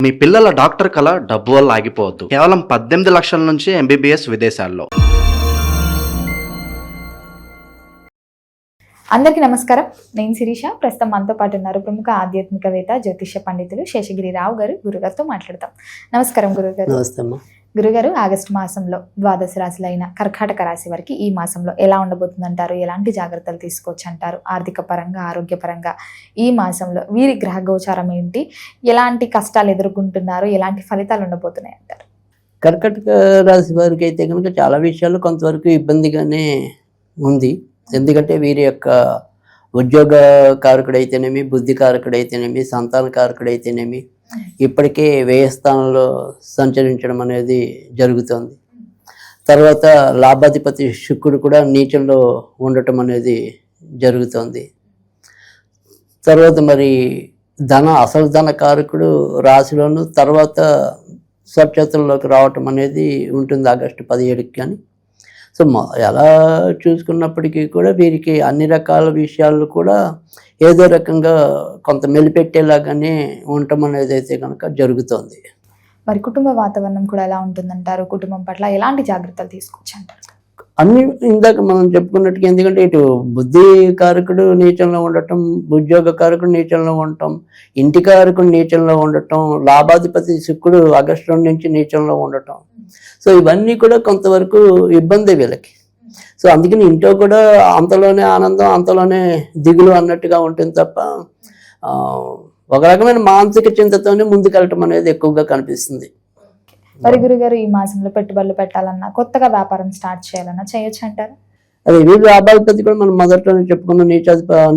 మీ పిల్లల డాక్టర్ కళ డబ్బు వల్ల ఆగిపోవద్దు. కేవలం 18 లక్షల నుంచి MBBS విదేశాల్లో. అందరికీ నమస్కారం. నేను శిరీష. ప్రస్తుతం మనతో పాటు ఉన్నారు ప్రముఖ ఆధ్యాత్మికవేత్త, జ్యోతిష్య పండితులు శేషగిరి రావు గారు. గురుగారితో మాట్లాడతాం. నమస్కారం గురుగారు. నమస్తే అమ్మా. గురుగారు, ఆగస్టు మాసంలో ద్వాదశ రాశులైన కర్కాటక రాశి వారికి ఈ మాసంలో ఎలా ఉండబోతుందంటారు? ఎలాంటి జాగ్రత్తలు తీసుకోవచ్చు అంటారు? ఆర్థిక పరంగా, ఆరోగ్యపరంగా ఈ మాసంలో వీరి గ్రహ గోచారం ఏంటి? ఎలాంటి కష్టాలు ఎదుర్కొంటున్నారు? ఎలాంటి ఫలితాలు ఉండబోతున్నాయి అంటారు? కర్కాటక రాశి వారికి అయితే కనుక చాలా విషయాలు కొంతవరకు ఇబ్బందిగానే ఉంది. ఎందుకంటే వీరి యొక్క ఉద్యోగ కారకుడైతేనేమి, బుద్ధి కారకుడైతేనేమి, సంతాన కారకుడైతేనేమి ఇప్పటికే వ్యయ స్థానంలో సంచరించడం అనేది జరుగుతుంది. తర్వాత లాభాధిపతి శుక్రుడు కూడా నీచంలో ఉండటం అనేది జరుగుతుంది. తర్వాత మరి అసలు ధన కారకుడు రాశిలోను తర్వాత స్వచ్ఛతల్లోకి రావటం అనేది ఉంటుంది ఆగస్టు 17కి. కానీ సో ఎలా చూసుకున్నప్పటికీ కూడా వీరికి అన్ని రకాల విషయాలు కూడా ఏదో రకంగా కొంత మెలిపెట్టేలాగానే ఉండటం అనేది అయితే కనుక జరుగుతుంది. మరి కుటుంబ వాతావరణం కూడా ఎలా ఉంటుందంటారు? కుటుంబం పట్ల ఎలాంటి జాగ్రత్తలు తీసుకోవచ్చు అంటారు? అన్ని ఇందాక మనం చెప్పుకున్నట్టుగా, ఎందుకంటే ఇటు బుద్ధి కారకుడు నీచంలో ఉండటం, ఉద్యోగ కారకుడు నీచంలో ఉండటం, ఇంటి కారకుడు నీచంలో ఉండటం, లాభాధిపతి శుక్రుడు ఆగస్టు నుంచి నీచంలో ఉండటం, సో ఇవన్నీ కూడా కొంతవరకు ఇబ్బంది వీళ్ళకి. సో అందుకని ఇంట్లో కూడా అంతలోనే ఆనందం, అంతలోనే దిగులు అన్నట్టుగా ఉంటుంది తప్ప ఒక రకమైన మానసిక చింతతోనే ముందుకెళ్ళటం అనేది ఎక్కువగా కనిపిస్తుంది. మరి గురుగారు, ఈ మాసంలో పెట్టుబడులు పెట్టాలన్నా, కొత్తగా వ్యాపారం స్టార్ట్ చేయాలన్నా చేయొచ్చు అంటారు? అదే వీళ్ళు లాభాధిపతి కూడా మనం మొదట్లోనే చెప్పుకున్న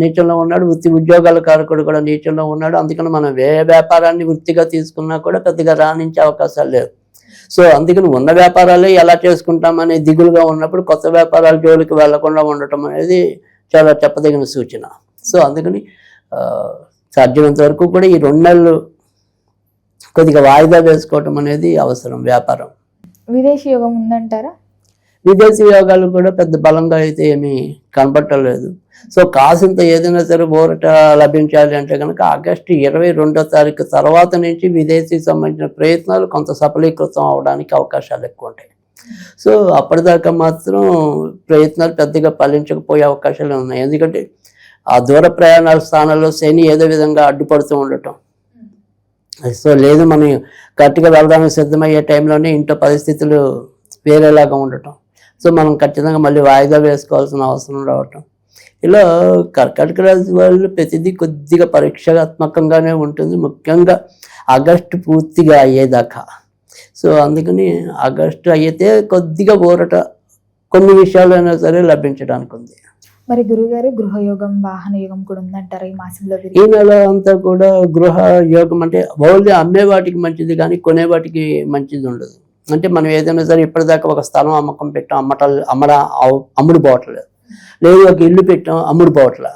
నీచంలో ఉన్నాడు, వృత్తి ఉద్యోగాల కారకుడు కూడా నీచంలో ఉన్నాడు. అందుకని మనం వ్యాపారాన్ని వృత్తిగా తీసుకున్నా కూడా పెద్దగా రాణించే అవకాశాలు లేవు. సో అందుకని ఉన్న వ్యాపారాలే ఎలా చేసుకుంటామనే దిగులుగా ఉన్నప్పుడు కొత్త వ్యాపారాల జోలికి వెళ్లకుండా ఉండటం అనేది చాలా చెప్పదగిన సూచన. సో అందుకని సాధ్యమైనంత వరకు కూడా ఈ 2 నెలలు కొద్దిగా వాయిదా వేసుకోవటం అనేది అవసరం. వ్యాపారం, విదేశీ యోగం ఉందంటారా? విదేశీ యోగాలు కూడా పెద్ద బలంగా అయితే ఏమీ కనపట్టలేదు. సో కాసింత ఏదైనా సరే ఊరట లభించాలి అంటే కనుక ఆగస్టు 22వ తారీఖు తర్వాత నుంచి విదేశీ సంబంధించిన ప్రయత్నాలు కొంత సఫలీకృతం అవడానికి అవకాశాలు ఎక్కువ ఉంటాయి. సో అప్పటిదాకా మాత్రం ప్రయత్నాలు పెద్దగా ఫలించకపోయే అవకాశాలు ఉన్నాయి. ఎందుకంటే ఆ దూర ప్రయాణాల స్థానాల్లో శని ఏదో విధంగా అడ్డుపడుతూ ఉండటం. సో లేదు, మనం కరెక్ట్గా వెళ్ళడానికి సిద్ధమయ్యే టైంలోనే ఇంట్లో పరిస్థితులు వేరేలాగా ఉండటం. సో మనం ఖచ్చితంగా మళ్ళీ వాయిదా వేసుకోవాల్సిన అవసరం రావటం. ఇలా కర్కాటక రాశి వాళ్ళు ప్రతిదీ కొద్దిగా పరీక్షాత్మకంగానే ఉంటుంది, ముఖ్యంగా ఆగస్టు పూర్తిగా అయ్యేదాకా. సో అందుకని ఆగస్టు అయితే కొద్దిగా ఊరట కొన్ని విషయాలైనా సరే లభించడానికి ఉంది. మరి గురుగారు, గృహయోగం, వాహన యోగం కూడా ఉందంటారు ఈ మాసంలో? ఈ నెల అంతా కూడా గృహ యోగం అంటే ఓన్లీ అమ్మే వాటికి మంచిది కానీ కొనే వాటికి మంచిది ఉండదు. అంటే మనం ఏదైనా సరే ఇప్పటిదాకా ఒక స్థలం అమ్మకం పెట్టాం, అమ్ముడు పోవట్లేదు, లేదు ఒక ఇల్లు పెట్టాం అమ్ముడు పోవట్లే.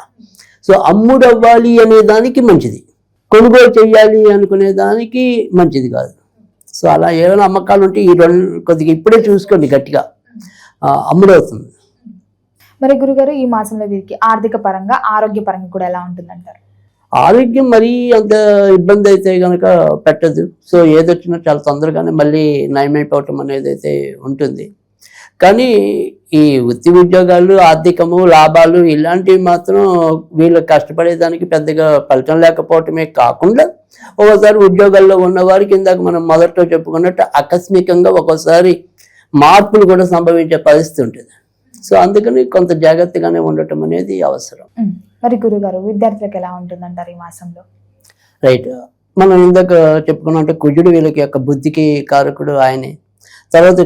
సో అమ్ముడు అవ్వాలి అనే దానికి మంచిది, కొనుగోలు చెయ్యాలి అనుకునే దానికి మంచిది కాదు. సో అలా ఏమైనా అమ్మకాలు ఉంటే ఈ 2 కొద్దిగా ఇప్పుడే చూసుకోండి, గట్టిగా అమ్ముడవుతుంది. మరి గురుగారు, ఈ మాసంలో వీరికి ఆర్థిక పరంగా, ఆరోగ్య పరంగా కూడా ఎలా ఉంటుందంటారు? ఆరోగ్యం మరీ అంత ఇబ్బంది అయితే కనుక పెట్టదు. సో ఏదొచ్చినా చాలా తొందరగానే మళ్ళీ నయమైపోవటం అనేది అయితే ఉంటుంది. కానీ ఈ వృత్తి ఉద్యోగాలు, ఆర్థికము, లాభాలు ఇలాంటివి మాత్రం వీళ్ళు కష్టపడేదానికి పెద్దగా ఫలితం లేకపోవటమే కాకుండా ఒక్కోసారి ఉద్యోగాల్లో ఉన్నవారికి ఇందాక మనం మొదట్లో చెప్పుకున్నట్టు ఆకస్మికంగా ఒక్కోసారి మార్పులు కూడా సంభవించే పరిస్థితి ఉంటుంది. సో అందుకని కొంత జాగ్రత్తగానే ఉండటం అనేది అవసరం. మరి గురుగారు, విద్యార్థులకు ఎలా ఉంటుందంటారు ఈ మాసంలో? రైట్, మనం ఇందాక చెప్పుకున్నట్టు కుజుడు వీళ్ళకి యొక్క బుద్ధికి కారకుడు ఆయనే. తర్వాత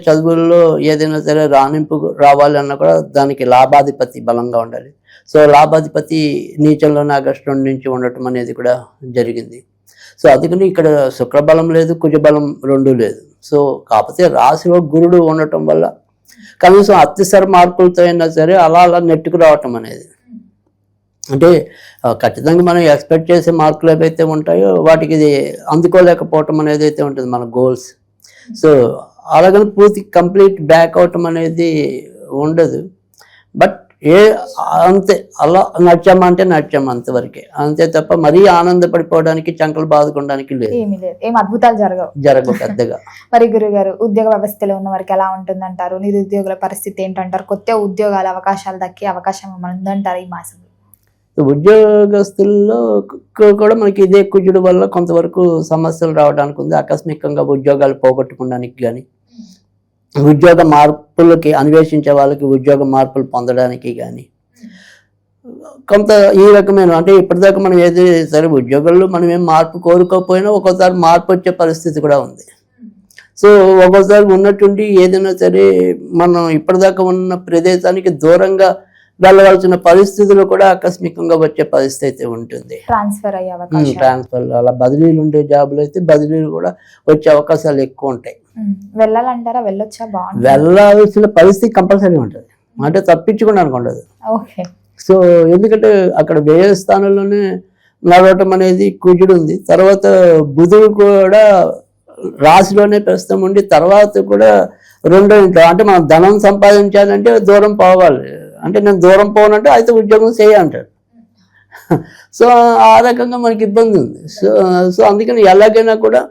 చదువుల్లో ఏదైనా సరే రాణింపు రావాలన్నా కూడా దానికి లాభాధిపతి బలంగా ఉండాలి. సో లాభాధిపతి నీచంలోనే ఆగస్టు నుంచి ఉండటం అనేది కూడా జరిగింది. సో అందుకని ఇక్కడ శుక్రబలం లేదు, కుజబలం 2 లేదు. సో కాకపోతే రాశిలో గురుడు ఉండటం వల్ల కనీసం అత్యవసర మార్కులతో అయినా సరే అలా నెట్టుకు రావటం అనేది, అంటే ఖచ్చితంగా మనం ఎక్స్పెక్ట్ చేసే మార్కులు ఏవైతే ఉంటాయో వాటికి ఇది అందుకోలేకపోవటం అనేది అయితే ఉంటుంది మన గోల్స్. సో అలాగని పూర్తి కంప్లీట్ బ్యాక్ అవటం అనేది ఉండదు. బట్ అంతే అలా నచ్చామా అంటే నచ్చాము అంతవరకే, అంతే తప్ప మరీ ఆనందపడిపోవడానికి చంకలు బాదుకోవడానికి లేదు, ఏమీ లేదు, ఏం అద్భుతాలు జరగవు పెద్దగా. మరి గురుగారు, ఉద్యోగ వ్యవస్థలో ఉన్న వారికి ఎలా ఉంటుందంటారు? నిరుద్యోగుల పరిస్థితి ఏంటంటారు? కొత్త ఉద్యోగాల అవకాశాలు దక్కే అవకాశం ఏమైనా ఉందంటారు ఈ మాసంలో? ఉద్యోగస్తుల్లో కూడా మనకి ఇదే కుజుడు వల్ల కొంతవరకు సమస్యలు రావడానికి ఉంది. ఆకస్మికంగా ఉద్యోగాలు పోగొట్టుకోవడానికి కానీ, ఉద్యోగ మార్పులకి అన్వేషించే వాళ్ళకి ఉద్యోగ మార్పులు పొందడానికి కానీ కొంత ఈ రకమైన, అంటే ఇప్పటిదాకా మనం ఏది సరే ఉద్యోగాల్లో మనం ఏం మార్పు కోరుకోకపోయినా ఒక్కోసారి మార్పు వచ్చే పరిస్థితి కూడా ఉంది. సో ఒక్కోసారి ఉన్నట్టుండి ఏదైనా సరే మనం ఇప్పటిదాకా ఉన్న ప్రదేశానికి దూరంగా వెళ్ళవలసిన పరిస్థితులు కూడా ఆకస్మికంగా వచ్చే పరిస్థితి అయితే ఉంటుంది. ట్రాన్స్ఫర్ అయ్యే అవకాశం, ట్రాన్స్ఫర్, అలా బదిలీలు ఉండే జాబులు అయితే బదిలీలు కూడా వచ్చే అవకాశాలు ఎక్కువ ఉంటాయి. వెళ్ళాలంటారా? వెళ్ళొచ్చా? బాగుంటుంది. వెళ్ళాల్సిన పరిస్థితి కంపల్సరీ ఉంటుంది, అంటే తప్పించుకోవడానికి ఉండదు. ఓకే. సో ఎందుకంటే అక్కడ వ్యయ స్థానంలోనే నడవటం అనేది కుజుడు ఉంది, తర్వాత బుధుడు కూడా రాశిలోనే ప్రస్తుతం ఉండి, తర్వాత కూడా రెండో ఇంట్లో, అంటే మనం ధనం సంపాదించాలంటే దూరం పోవాలి, అంటే నేను దూరం పోనంటే అయితే ఉద్యోగం చేయంటాడు. సో ఆ రకంగా మనకి ఇబ్బంది ఉంది. సో అందుకని ఎలాగైనా కూడా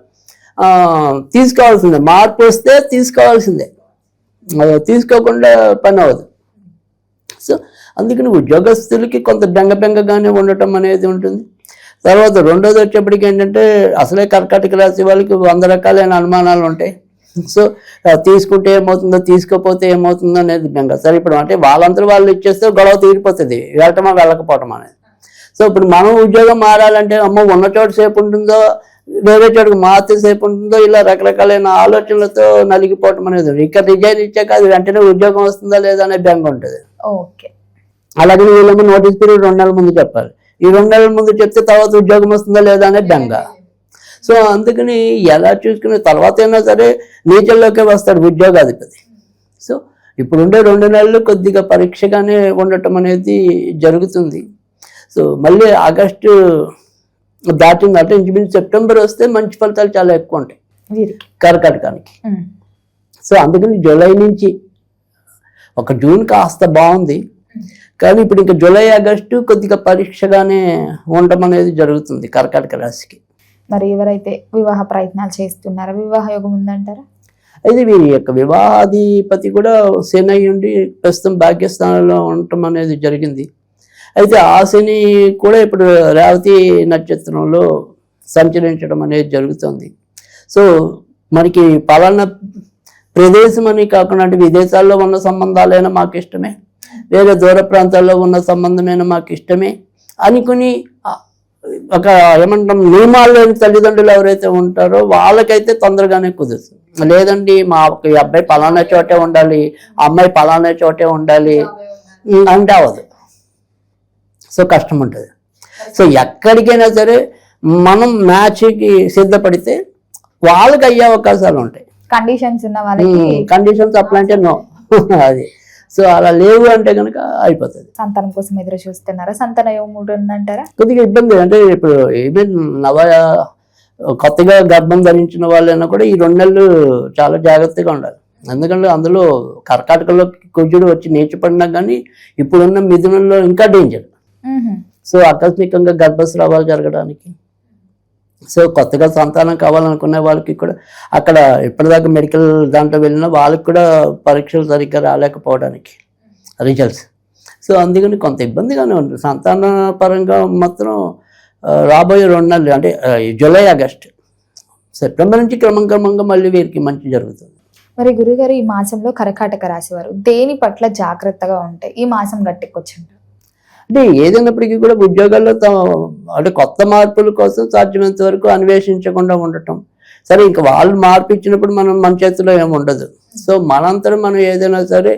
తీసుకోవాల్సిందే, మార్పు వస్తే తీసుకోవాల్సిందే, తీసుకోకుండా పని అవ్వదు. సో అందుకని ఉద్యోగస్తులకి కొంత బెంగగానే ఉండటం అనేది ఉంటుంది. తర్వాత రెండోది వచ్చేప్పటికి ఏంటంటే అసలే కర్కాటక రాశి వాళ్ళకి 100 రకాలైన అనుమానాలు ఉంటాయి. సో తీసుకుంటే ఏమవుతుందో, తీసుకోపోతే ఏమవుతుందో అనేది బెంగ. సరే ఇప్పుడు అంటే వాళ్ళందరూ వాళ్ళు ఇచ్చేస్తే గొడవ తీరిపోతుంది, వెళ్ళటమా వెళ్ళకపోవటం అనేది. సో ఇప్పుడు మనం ఉద్యోగం మారాలంటే అమ్మో ఉన్న చోట సేపు ఉంటుందో, వేరే చోటుకు మార్తే సేపు ఉంటుందో, ఇలా రకరకాలైన ఆలోచనలతో నలిగిపోవటం అనేది. ఇక్కడ రిజైన్ ఇచ్చాక అది వెంటనే ఉద్యోగం వస్తుందా లేదా అనే బెంగ ఉంటుంది. ఓకే. అలాగే వీళ్ళేమో నోటీస్ పీరియడ్ 2 నెలల ముందు చెప్పాలి, ఈ 2 నెలల ముందు చెప్తే తర్వాత ఉద్యోగం వస్తుందా లేదా అనే బెంగ. సో అందుకని ఎలా చూసుకునే తర్వాత అయినా సరే నీచల్లోకే వస్తాడు ఉద్యోగాధిపతి. సో ఇప్పుడుండే 2 నెలలు కొద్దిగా పరీక్షగానే ఉండటం అనేది జరుగుతుంది. సో మళ్ళీ ఆగస్టు దాటింది అంటే ఇంచుమించు సెప్టెంబర్ వస్తే మంచి ఫలితాలు చాలా ఎక్కువ ఉంటాయి కర్కాటకానికి. సో అందుకని జూలై నుంచి ఒక జూన్ కాస్త బాగుంది, కానీ ఇప్పుడు ఇంకా జూలై ఆగస్టు కొద్దిగా పరీక్షగానే ఉండటం అనేది జరుగుతుంది కర్కాటక రాశికి. మరి ఎవరైతే వివాహ ప్రయత్నాలు చేస్తున్నారో వివాహ యోగం ఉందంటారా? అయితే వీరి యొక్క వివాహాధిపతి కూడా శని అయి ఉండి ప్రస్తుతం భాగ్యస్థానంలో ఉండటం అనేది జరిగింది. అయితే ఆ శని కూడా ఇప్పుడు రేవతి నక్షత్రంలో సంచరించడం అనేది జరుగుతుంది. సో మనకి పలానా ప్రదేశం అని కాకుండా, అంటే విదేశాల్లో ఉన్న సంబంధాలైనా మాకు ఇష్టమే, వేరే దూర ప్రాంతాల్లో ఉన్న సంబంధమైనా మాకు ఇష్టమే అనుకుని ఒక ఏమంటాం నియమాలు లేని తల్లిదండ్రులు ఎవరైతే ఉంటారో వాళ్ళకైతే తొందరగానే కుదురుతుంది. లేదండి మా అబ్బాయి పలానా చోటే ఉండాలి, ఆ అమ్మాయి పలానా చోటే ఉండాలి అంటే అవ్వదు. సో కష్టం ఉంటుంది. సో ఎక్కడికైనా సరే మనం మ్యాచ్కి సిద్ధపడితే వాళ్ళకి అయ్యే అవకాశాలు ఉంటాయి. కండిషన్స్ ఉన్న వాళ్ళకి కండిషన్స్ అప్లై అంటే నో అది. సో అలా లేవు అంటే కనుక అయిపోతుంది. సంతానం కోసం ఎదురు చూస్తున్నారా? సంతాన యోగం ఉందంటారా? కొద్దిగా ఇబ్బంది, అంటే ఇప్పుడు ఈవెన్ కొత్తగా గర్భం ధరించిన వాళ్ళైనా కూడా ఈ 2 నెలలు చాలా జాగ్రత్తగా ఉండాలి. ఎందుకంటే అందులో కర్కాటకలో కుజుడు వచ్చి నీచపడినా కానీ ఇప్పుడున్న మిథునంలో ఇంకా డేంజర్. సో ఆకస్మికంగా గర్భస్రావాలు జరగడానికి, సో కొత్తగా సంతానం కావాలనుకునే వాళ్ళకి కూడా అక్కడ ఇప్పటిదాకా మెడికల్ దాంట్లో వెళ్ళిన వాళ్ళకి కూడా పరీక్షలు సరిగ్గా రాలేకపోవడానికి రిజల్ట్స్. సో అందుకని కొంత ఇబ్బందిగానే ఉంటుంది సంతాన పరంగా మాత్రం. రాబోయే 2 నెలలు అంటే జూలై ఆగస్టు సెప్టెంబర్ నుంచి క్రమంగా మళ్ళీ వీరికి మంచి జరుగుతుంది. మరి గురుగారు, ఈ మాసంలో కర్కాటక రాశి వారు దేని పట్ల జాగ్రత్తగా ఉంటే ఈ మాసం గట్టెక్కొచ్చింది? అంటే ఏదైనప్పటికీ కూడా ఉద్యోగాల్లో అంటే కొత్త మార్పుల కోసం సాధ్యమైనంత వరకు అన్వేషించకుండా ఉండటం. సరే ఇంకా వాళ్ళు మార్పు ఇచ్చినప్పుడు మనం మన చేతిలో ఏమి ఉండదు. సో మనంతరం మనం ఏదైనా సరే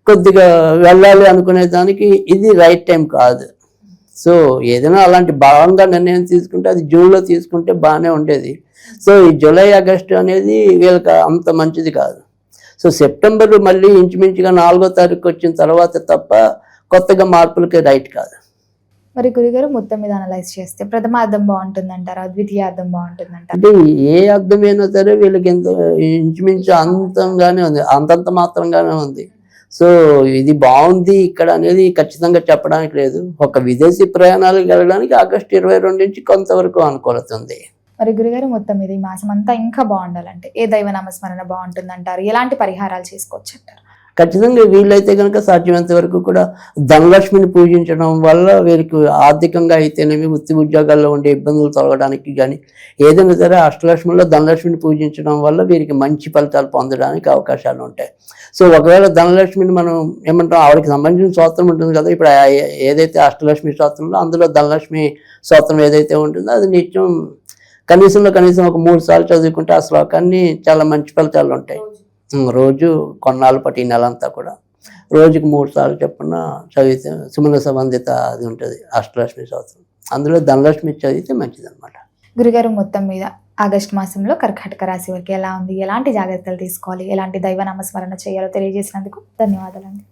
కొద్దిగా వెళ్ళాలి అనుకునే దానికి ఇది రైట్ టైం కాదు. సో ఏదైనా అలాంటి బలంగా నిర్ణయం తీసుకుంటే అది జూన్లో తీసుకుంటే బాగానే ఉండేది. సో ఈ జూలై ఆగస్టు అనేది వీళ్ళకి అంత మంచిది కాదు. సో సెప్టెంబర్ మళ్ళీ ఇంచుమించుగా 4వ తారీఖు వచ్చిన తర్వాత తప్ప కొత్తగా మార్పులకి రైట్ కాదు. మరి గురుగారు, మొత్తం మీద అనలైజ్ చేస్తే ప్రథమార్థం బాగుంటుందంటారా, ద్వితీయార్థం బాగుంటుందంటారా? అంటే ఏ అర్థమైనా సరే వీళ్ళకి ఎంత ఇంచుమించు అంతంగానే ఉంది, అంతంత మాత్రంగానే ఉంది. సో ఇది బాగుంది ఇక్కడ అనేది ఖచ్చితంగా చెప్పడానికి లేదు. ఒక విదేశీ ప్రయాణాలకు వెళ్ళడానికి ఆగస్టు 22 నుంచి కొంతవరకు అనుకూలత ఉంది. మరి గురుగారు మొత్తం మీద ఈ మాసం అంతా ఇంకా బాగుండాలంటే ఏ దైవ నామస్మరణ బాగుంటుందంటారు? ఎలాంటి పరిహారాలు చేసుకోవచ్చు అంటారు? ఖచ్చితంగా వీళ్ళైతే కనుక సాధ్యమైనంత వరకు కూడా ధనలక్ష్మిని పూజించడం వల్ల వీరికి ఆర్థికంగా అయితేనేమి వృత్తి ఉద్యోగాల్లో ఉండే ఇబ్బందులు తొలగడానికి కానీ ఏదైనా సరే అష్టలక్ష్మిలో ధనలక్ష్మిని పూజించడం వల్ల వీరికి మంచి ఫలితాలు పొందడానికి అవకాశాలు ఉంటాయి. సో ఒకవేళ ధనలక్ష్మిని మనం ఏమంటాం, ఆవిడకి సంబంధించిన స్తోత్రం ఉంటుంది కదా, ఇప్పుడు ఏదైతే అష్టలక్ష్మి స్తోత్రంలో అందులో ధనలక్ష్మి స్తోత్రం ఏదైతే ఉంటుందో అది నిత్యం కనీసం ఒక 3 సార్లు చదువుకుంటే ఆ శ్లోకాన్ని చాలా మంచి ఫలితాలు ఉంటాయి. రోజు కొన్నాళ్ళ పాటు ఈ నెలంతా కూడా రోజుకి 3 సార్లు చొప్పున చదివితే సుమన సంబంధిత అది ఉంటుంది అష్టలక్ష్మి స్తోత్రం, అందులో ధనలక్ష్మి చదివితే మంచిది అనమాట. గురుగారు మొత్తం మీద ఆగస్టు మాసంలో కర్కాటక రాశి వారికి ఎలా ఉంది, ఎలాంటి జాగ్రత్తలు తీసుకోవాలి, ఎలాంటి దైవ నామస్మరణ చేయాలో తెలియజేసినందుకు ధన్యవాదాలండి.